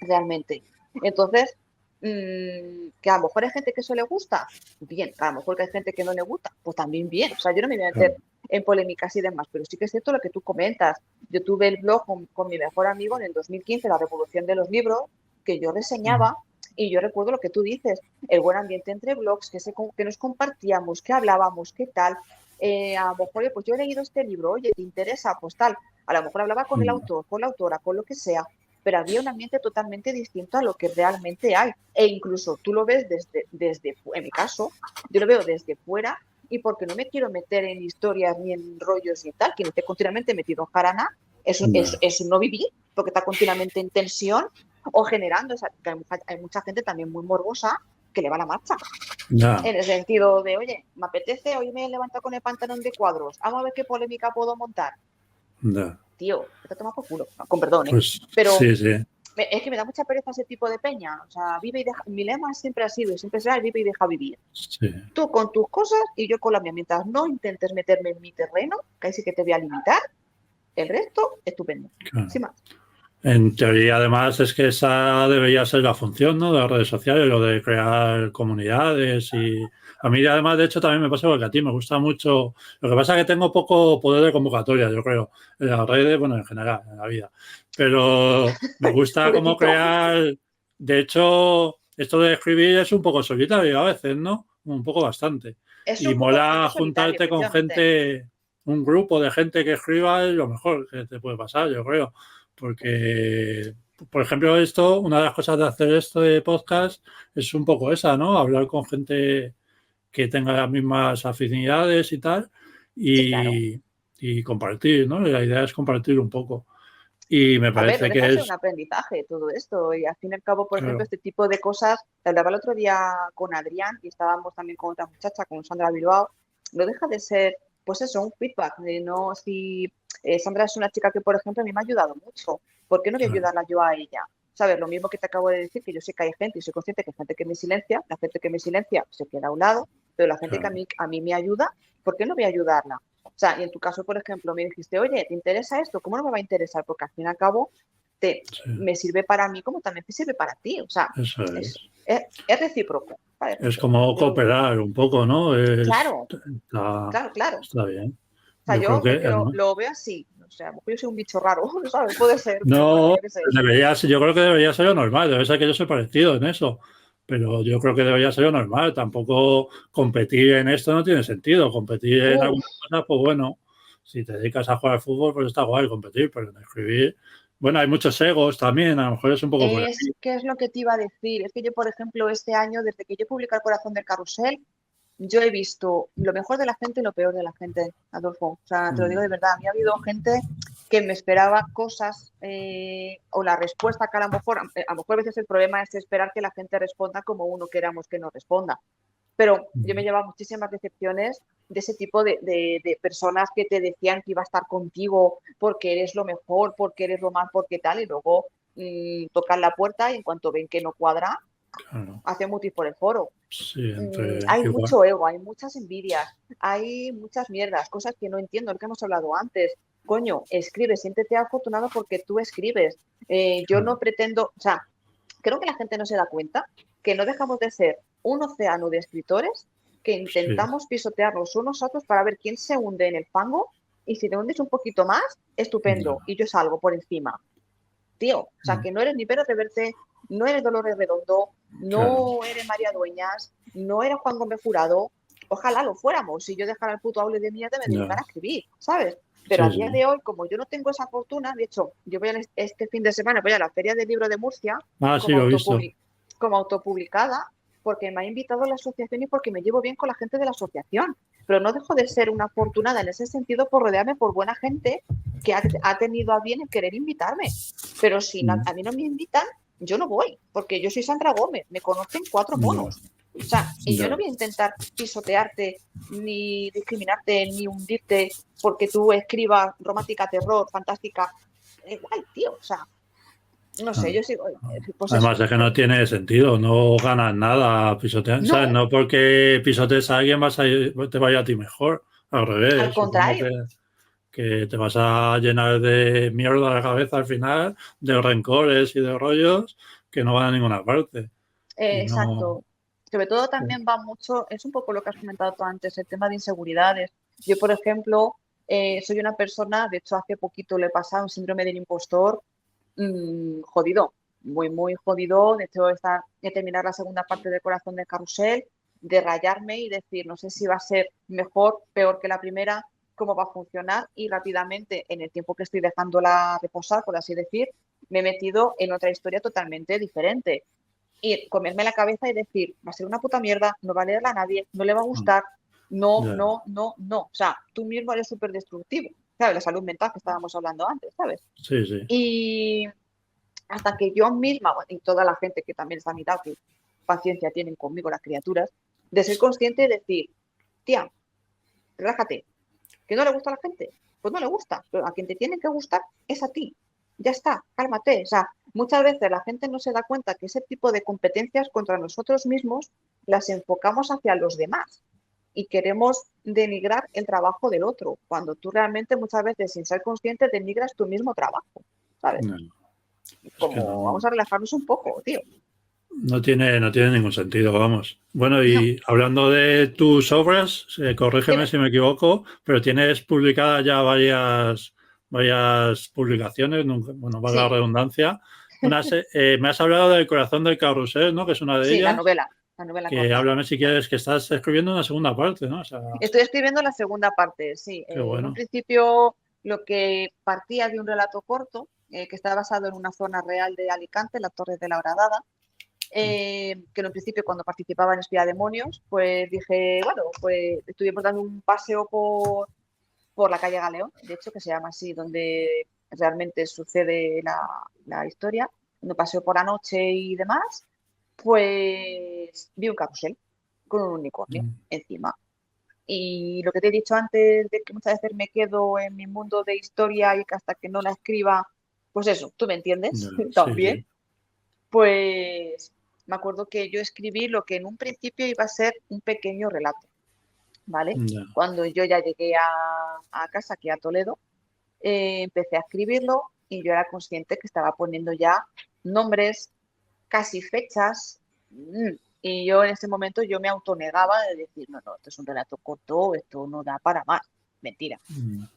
realmente. Entonces, que a lo mejor hay gente que eso le gusta, bien, a lo mejor que hay gente que no le gusta, pues también bien. O sea, yo no me voy a meter Claro. en polémicas y demás, pero sí que es cierto lo que tú comentas. Yo tuve el blog con mi mejor amigo en el 2015, La Revolución de los Libros, que yo reseñaba y yo recuerdo lo que tú dices, el buen ambiente entre blogs, que nos compartíamos, que hablábamos, qué tal. A lo mejor, oye, pues yo he leído este libro, oye, ¿te interesa? Pues tal. A lo mejor hablaba con el autor, con la autora, con lo que sea, pero había un ambiente totalmente distinto a lo que realmente hay. E incluso tú lo ves en mi caso, yo lo veo desde fuera y porque no me quiero meter en historias ni en rollos y tal, que no esté continuamente metido en jarana, No. es un no vivir, porque está continuamente en tensión o generando, o sea, que hay mucha gente también muy morbosa que le va la marcha. Ya. En el sentido de, oye, me apetece, hoy me he levantado con el pantalón de cuadros, vamos a ver qué polémica puedo montar. Ya. Tío, te tomas por culo, con perdón, ¿eh? Pues Pero sí, sí. es que me da mucha pereza ese tipo de peña. O sea, vive y deja. Mi lema siempre ha sido y siempre será el vive y deja vivir. Sí. Tú con tus cosas y yo con la mía. Mientras no intentes meterme en mi terreno, que ahí sí que te voy a limitar, el resto, estupendo. Claro. Sin más. En teoría, además, es que esa debería ser la función, ¿no? De las redes sociales, lo de crear comunidades y a mí, además, de hecho, también me pasa porque a ti me gusta mucho. Lo que pasa es que tengo poco poder de convocatoria, yo creo, en las redes, bueno, en general, en la vida. Pero me gusta como Pobrecito. crear. De hecho, esto de escribir es un poco solitario a veces, ¿no? Un poco bastante. Es Y un poco bastante mola solitario, juntarte con efectivamente. gente, un grupo de gente que escriba es lo mejor que te puede pasar, yo creo. Porque, por ejemplo, una de las cosas de hacer esto de podcast es un poco esa, ¿no? Hablar con gente que tenga las mismas afinidades y tal, Sí, claro. y compartir, ¿no? Y la idea es compartir un poco. Y me A ver, no parece deja que de ser un es, aprendizaje todo esto. Y al fin y al cabo, por ejemplo, claro, este tipo de cosas, te hablaba el otro día con Adrián y estábamos también con otra muchacha, con Sandra Bilbao. No deja de ser, pues eso, un feedback. De no, si Sandra es una chica que, por ejemplo, a mí me ha ayudado mucho, ¿por qué no voy a claro, ayudarla yo a ella? ¿Sabes? Lo mismo que te acabo de decir, que yo sé que hay gente y soy consciente que hay gente que me silencia, la gente que me silencia se queda a un lado, pero la gente que claro. a mí me ayuda, ¿por qué no voy a ayudarla? O sea, y en tu caso, por ejemplo, me dijiste, oye, ¿te interesa esto? ¿Cómo no me va a interesar? Porque al fin y al cabo Sí, me sirve para mí como también te sirve para ti. O sea, eso es, es. es recíproco, ¿vale? Es como cooperar un poco, ¿no? Claro, Está, claro, claro. está bien. O sea, Yo creo yo es que que lo veo así. O sea, a lo mejor yo soy un bicho raro, ¿sabes? Puede ser, pero bueno, no, yo qué sé. yo creo que debería ser lo normal. Debe ser que yo soy parecido en eso. Pero yo creo que debería ser lo normal. Tampoco competir en esto no tiene sentido. Competir en Uf, algunas cosas, pues bueno, si te dedicas a jugar al fútbol, pues está guay competir, pero en escribir, bueno, hay muchos egos también, a lo mejor es un poco por es ahí. que es lo que te iba a decir. Es que yo, por ejemplo, este año, desde que yo publiqué El corazón del carrusel, yo he visto lo mejor de la gente y lo peor de la gente, Adolfo. O sea, te lo digo de verdad. A mí ha habido gente que me esperaba cosas o la respuesta que a lo mejor a veces el problema es esperar que la gente responda como uno queramos que no responda. Pero yo me llevaba muchísimas decepciones de ese tipo de personas que te decían que iba a estar contigo porque eres lo mejor, porque eres lo más, porque tal, y luego tocan la puerta y en cuanto ven que no cuadra, Claro, hacen mutis por el foro. sí, entre Hay igual. mucho ego, hay muchas envidias, hay muchas mierdas, cosas que no entiendo, lo que hemos hablado antes. Coño, escribe, siéntete afortunado porque tú escribes. Yo no Claro, pretendo, o sea, creo que la gente no se da cuenta que no dejamos de ser un océano de escritores que sí, intentamos pisotear los unos a otros para ver quién se hunde en el fango y si te hundes un poquito más, estupendo, ya, y yo salgo por encima. Tío, o sea, que no eres ni Pérez Reverte, no eres Dolores Redondo, claro, no eres María Dueñas, no eres Juan Gómez Jurado. Ojalá lo fuéramos. Si yo dejara el puto aule de mierda, me ya, dedicara a escribir, ¿sabes? Pero a sí, día sí. de hoy, como yo no tengo esa fortuna, de hecho, yo voy este fin de semana voy a la Feria del Libro de Murcia Ah, sí, como, lo he visto. como autopublicada, porque me ha invitado la asociación y porque me llevo bien con la gente de la asociación. Pero no dejo de ser una afortunada en ese sentido por rodearme por buena gente que ha tenido a bien en querer invitarme. Pero si a mí no me invitan, yo no voy, porque yo soy Sandra Gómez, me conocen cuatro Ya, monos. O sea, y yo no ya. voy a intentar pisotearte, ni discriminarte, ni hundirte porque tú escribas romántica, terror, fantástica. Igual, tío, o sea, no sé, Ah. yo sigo, pues eso. Además es que no tiene sentido, no ganas nada pisoteando, ¿sabes? No, No porque pisotees a alguien te vaya a ti mejor, al al revés, supongo contrario, que te vas a llenar de mierda la cabeza al final, de rencores y de rollos que no van a ninguna parte. Y no, exacto. Sobre todo también va mucho, es un poco lo que has comentado tú antes, el tema de inseguridades. Yo, por ejemplo, soy una persona, de hecho, hace poquito le he pasado un síndrome del impostor jodido, muy, muy jodido. De hecho, de terminar la segunda parte de Corazón del Carrusel, de rayarme y decir, no sé si va a ser mejor, peor que la primera, cómo va a funcionar. Y rápidamente, en el tiempo que estoy dejándola reposar, por así decir, me he metido en otra historia totalmente diferente. Y comerme la cabeza y decir, va a ser una puta mierda, no va a leerla a nadie, no le va a gustar, no, ya, no, no, no. O sea, tú mismo eres súper destructivo. ¿Sabes? La salud mental que estábamos hablando antes, ¿sabes? sí, sí, Y hasta que yo misma, bueno, y toda la gente que también está a mi lado, que paciencia tienen conmigo las criaturas, de ser consciente y decir, tía, relájate, que no le gusta a la gente, pues no le gusta, pero a quien te tiene que gustar es a ti. Ya está, cálmate. O sea, muchas veces la gente no se da cuenta que ese tipo de competencias contra nosotros mismos las enfocamos hacia los demás y queremos denigrar el trabajo del otro, cuando tú realmente muchas veces sin ser consciente denigras tu mismo trabajo, ¿sabes? no, es que Como no, vamos a relajarnos un poco, tío. no tiene ningún sentido, vamos. Bueno, No, y hablando de tus obras, corrígeme dime. si me equivoco, pero tienes publicadas ya varias publicaciones, bueno, valga la Sí, redundancia. Me has hablado del Corazón del Carrusel, ¿no? Que es una de sí, ellas. la novela Que corta. háblame si quieres, que estás escribiendo una segunda parte, ¿no? O sea, Estoy escribiendo la segunda parte, sí. qué En un bueno. principio lo que partía de un relato corto, que está basado en una zona real de Alicante, la Torre de la Horadada, que en un principio cuando participaba en Espía Demonios, pues dije, bueno, pues estuvimos dando un paseo por la calle Galeón, de hecho, que se llama así, donde realmente sucede la historia, cuando paseo por la noche y demás, pues vi un carrusel con un unicornio Mm, encima. Y lo que te he dicho antes de que muchas veces me quedo en mi mundo de historia y que hasta que no la escriba, pues eso, tú me entiendes sí, también, sí. pues me acuerdo que yo escribí lo que en un principio iba a ser un pequeño relato. ¿vale? Ya. Cuando yo ya llegué a casa, aquí a Toledo, empecé a escribirlo y yo era consciente que estaba poniendo ya nombres, casi fechas, y yo en ese momento yo me autonegaba de decir, no, no, esto es un relato corto, esto no da para más. Mentira.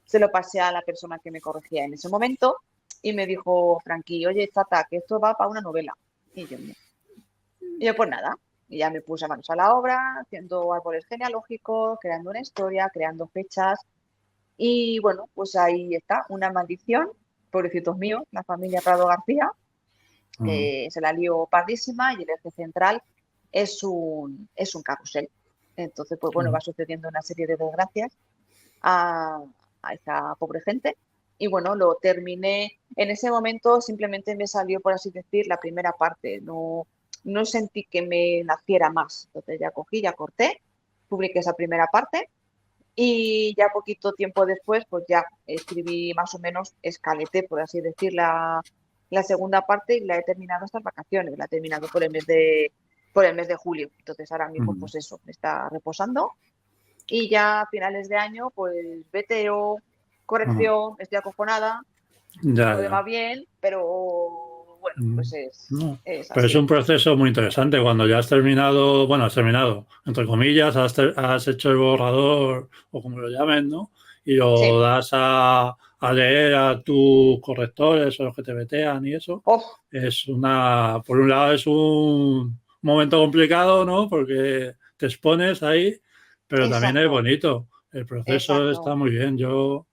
Se lo pasé a la persona que me corregía en ese momento y me dijo, Frankie, oye, Tata, que esto va para una novela. Y yo, pues nada, y ya me puse manos a la obra, haciendo árboles genealógicos, creando una historia, creando fechas. Y bueno, pues ahí está, una maldición, pobrecitos míos, la familia Prado García, se la lió pardísima y el eje central es un carrusel. Entonces, pues bueno, va sucediendo una serie de desgracias a, a esa pobre gente. Y bueno, lo terminé. En ese momento simplemente me salió, por así decir, la primera parte. No sentí que me naciera más. Entonces ya cogí, ya corté, publiqué esa primera parte y ya poquito tiempo después, pues ya escribí más o menos, escaleté, por así decir, la segunda parte y la he terminado estas vacaciones. La he terminado por el mes de julio. Entonces ahora mismo, pues eso, me está reposando y ya a finales de año, pues veteo, corrección, estoy acojonada, Ya, lo ya. demás bien, pero bueno, pues es, No, es pero es así. un proceso muy interesante cuando ya has terminado, entre comillas, has hecho el borrador o como lo llamen, ¿no? Y lo Sí. das a leer a tus correctores o los que te vetean y eso. Oh, Por un lado es un momento complicado, ¿no? Porque te expones ahí, pero también es exacto, bonito. El proceso está exacto. muy bien. Yo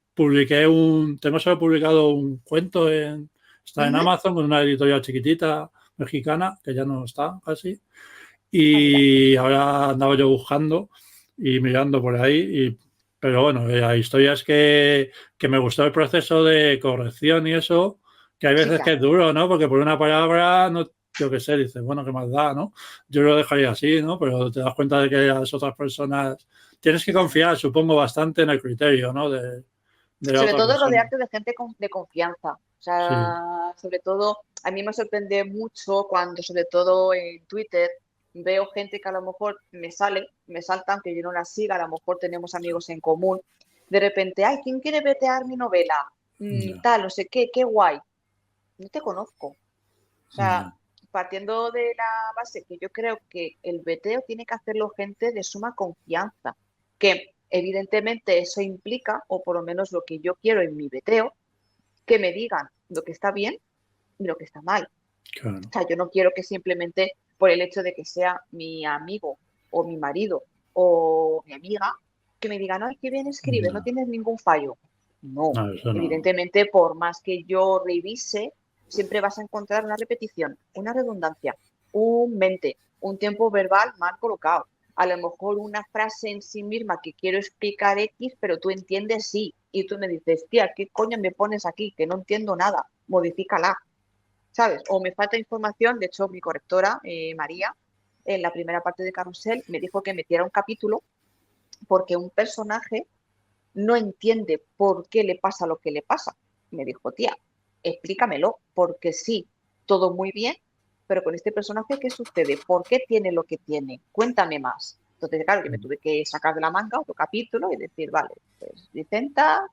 tengo solo publicado un cuento está en Ujú. Amazon con una editorial chiquitita mexicana, que ya no está casi. Ah, mira, Y ahora andaba yo buscando y mirando por ahí. Pero bueno, la historia es que me gustó el proceso de corrección y eso, que hay sí, veces que es claro. duro, ¿no? Porque por una palabra, no, yo qué sé, dices, bueno, qué más da, ¿no? Yo lo dejaría así, ¿no? Pero te das cuenta de que las otras personas tienes que Claro. confiar, supongo, bastante en el criterio, ¿no? De la Sobre otra todo persona. rodearte de gente de confianza. O Sí, sea, sobre todo, a mí me sorprende mucho cuando, sobre todo en Twitter, veo gente que a lo mejor me salta, aunque yo no la siga, a lo mejor tenemos amigos en común. De repente, ay, ¿quién quiere vetear mi novela? ya, Tal, no sé qué guay. No te conozco. O sea, ya, partiendo de la base que yo creo que el veteo tiene que hacerlo gente de suma confianza, que evidentemente eso implica, o por lo menos lo que yo quiero en mi veteo, que me digan lo que está bien y lo que está mal. claro. O sea, yo no quiero que simplemente por el hecho de que sea mi amigo o mi marido o mi amiga, que me digan, ay, qué bien escribes, no Ya. tienes ningún fallo. No, No, eso no. evidentemente, por más que yo revise, siempre vas a encontrar una repetición, una redundancia, un mente, un tiempo verbal mal colocado. A lo mejor una frase en sí misma que quiero explicar X, pero tú entiendes sí. Y tú me dices, tía, ¿qué coño me pones aquí? Que no entiendo nada. Modifícala. ¿Sabes? O me falta información, de hecho mi correctora, María, en la primera parte de Carrusel me dijo que metiera un capítulo porque un personaje no entiende por qué le pasa lo que le pasa. Me dijo, tía, explícamelo, porque sí, todo muy bien, pero con este personaje, ¿qué sucede? ¿Por qué tiene lo que tiene? Cuéntame más. Entonces, claro, yo me tuve que sacar de la manga otro capítulo y decir, vale, pues Vicenta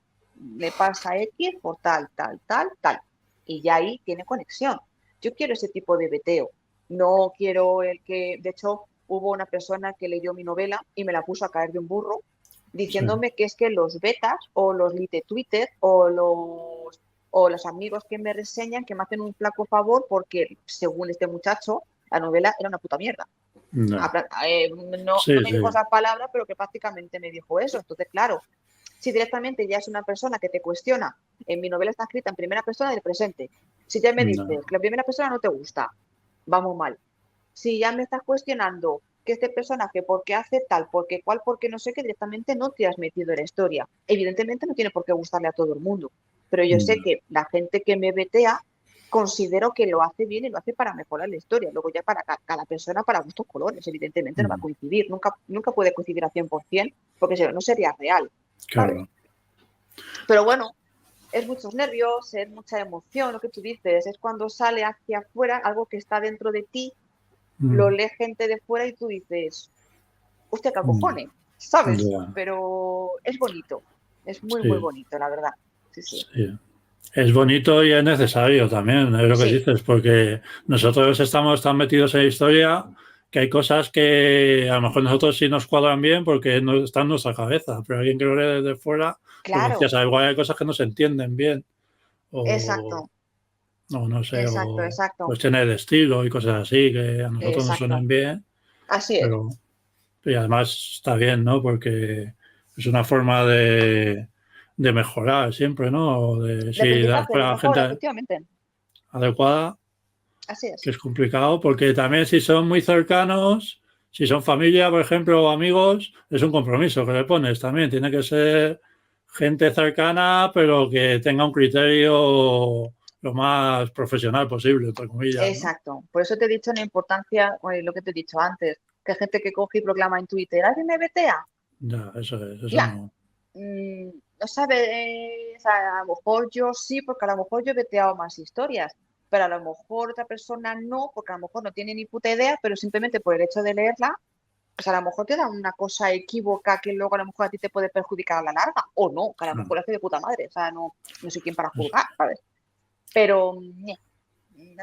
le pasa X por tal, tal, tal, tal. Y ya ahí tiene conexión. Yo quiero ese tipo de veteo. No quiero el que, de hecho, hubo una persona que leyó mi novela y me la puso a caer de un burro Sí, diciéndome que es que los betas o los lite Twitter o los amigos que me reseñan que me hacen un flaco favor porque, según este muchacho, la novela era una puta mierda. no. No Sí, me dijo sí. esas palabras, pero que prácticamente me dijo eso. Entonces, claro, si directamente ya es una persona que te cuestiona, en mi novela está escrita en primera persona del presente. Si ya me No, dices que la primera persona no te gusta, vamos mal. Si ya me estás cuestionando que este personaje, por qué hace tal, por qué cual, por qué no sé qué, directamente no te has metido en la historia. Evidentemente no tiene por qué gustarle a todo el mundo, pero yo sé no, que la gente que me vetea considero que lo hace bien y lo hace para mejorar la historia. Luego ya para cada persona, para gustos colores, evidentemente no va a coincidir, nunca puede coincidir al 100%, porque si no, no sería real, ¿sabes? claro. Pero bueno, es muchos nervios, es mucha emoción, lo que tú dices, es cuando sale hacia afuera algo que está dentro de ti, lo lee gente de fuera y tú dices, hostia, qué No. cojones. ¿sabes? Ya, Pero es bonito, es muy, muy sí, bonito, la verdad. Sí, sí. sí. Es bonito y es necesario también, es lo que Sí, dices, porque nosotros estamos tan metidos en la historia que hay cosas que a lo mejor nosotros sí nos cuadran bien porque no están en nuestra cabeza, pero alguien que lo lee desde fuera, pues claro, decías, igual hay cosas que no se entienden bien, o exacto, no sé, exacto, o exacto, cuestiones de estilo y cosas así que a nosotros nos exacto. suenan bien, Así es. pero y además está bien, ¿no? Porque es una forma de mejorar siempre, ¿no? De, De sí, dar aprendizaje, para de la mejora, gente efectivamente. adecuada, Así que es. es complicado, porque también si son muy cercanos, si son familia, por ejemplo, o amigos, es un compromiso que le pones también. Tiene que ser gente cercana, pero que tenga un criterio lo más profesional posible, entre comillas, ¿no? Exacto. Por eso te he dicho la importancia, lo que te he dicho antes, que hay gente que coge y proclama en Twitter, ¿alguien me vetea? Ya, eso es, eso Ya, no. no sabes, o sea, a lo mejor yo sí, porque a lo mejor yo he veteado más historias, pero a lo mejor otra persona no, porque a lo mejor no tiene ni puta idea, pero simplemente por el hecho de leerla, pues a lo mejor te da una cosa equívoca que luego a lo mejor a ti te puede perjudicar a la larga, o no, que a lo Claro, mejor lo hace de puta madre, o sea, no soy quien para eso, juzgar, ¿sabes? Pero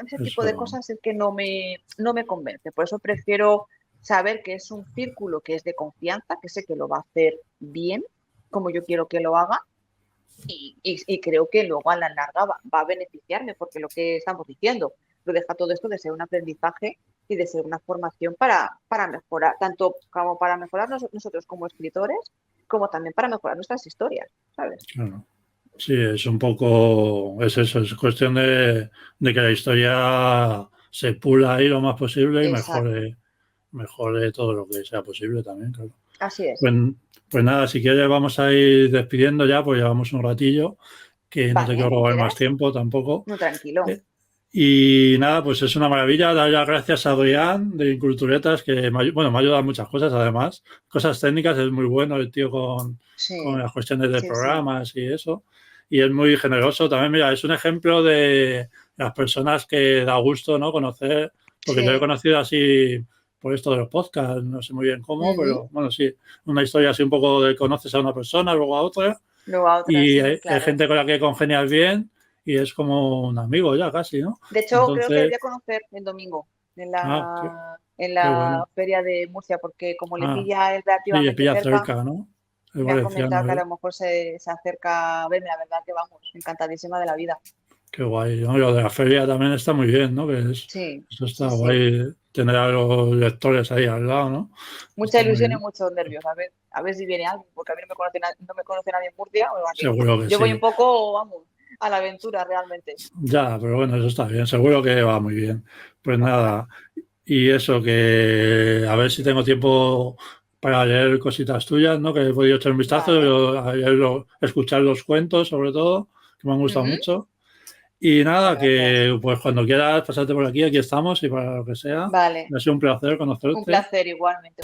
ese tipo de eso, cosas es que no me convence. Por eso prefiero saber que es un círculo que es de confianza, que sé que lo va a hacer bien, como yo quiero que lo haga, y creo que luego a la larga va a beneficiarme, porque lo que estamos diciendo, lo deja todo esto de ser un aprendizaje y de ser una formación para mejorar, tanto como para mejorar nosotros como escritores, como también para mejorar nuestras historias, ¿sabes? claro. Sí, es un poco, es eso, es cuestión de que la historia se pula ahí lo más posible y Exacto, mejore todo lo que sea posible también, claro. así es. Pues, pues nada, si quieres vamos a ir despidiendo ya, pues llevamos un ratillo, que no te Vale, quiero como robar más quieras. tiempo tampoco. No, tranquilo. Eh, Y nada, pues es una maravilla. Dar las gracias a Adrián de Inculturetas, que bueno, me ha ayudado en muchas cosas, además. Cosas técnicas, es muy bueno el tío con Sí, las cuestiones de sí, sí. programas y eso. Y es muy generoso también. Mira, es un ejemplo de las personas que da gusto, ¿no? Conocer, porque yo he Sí. conocido así por esto de los podcasts, no sé muy bien cómo, Ujú. pero bueno, sí, una historia así un poco de conoces a una persona, luego a otra, Luego a otra, y sí, hay claro. gente con la que congenias bien y es como un amigo ya casi, ¿no? De hecho, creo que le voy Entonces, a conocer el domingo en qué, en qué la bueno. feria de Murcia, porque como le Ah, pilla sí, le relativamente pilla cerca, cerca, ¿no? Es me ha comentado valenciano, que a ¿eh? lo mejor se acerca a verme. La verdad que vamos, encantadísima de la vida. Qué guay. ¿No? Y lo de la feria también está muy bien, ¿no? Sí, Eso está sí, sí. guay, tener a los lectores ahí al lado, ¿no? Mucha Está muy ilusión y bien. muchos nervios. A ver si viene alguien, porque a mí no me conoce, no me conoce nadie en Murcia. O sea que Seguro que yo voy un sí. poco, vamos, a la aventura realmente. Ya, pero bueno, eso está bien. Seguro que va muy bien. Pues nada, y eso, que a ver si tengo tiempo para leer cositas tuyas, ¿no? Que he podido echar un vistazo, Vale. escuchar los cuentos, sobre todo, que me han gustado Ujú. mucho. Y Muchas nada, gracias. que pues cuando quieras pasarte por aquí, aquí estamos y para lo que sea. Vale. Ha sido un placer Un conocerte. placer igualmente.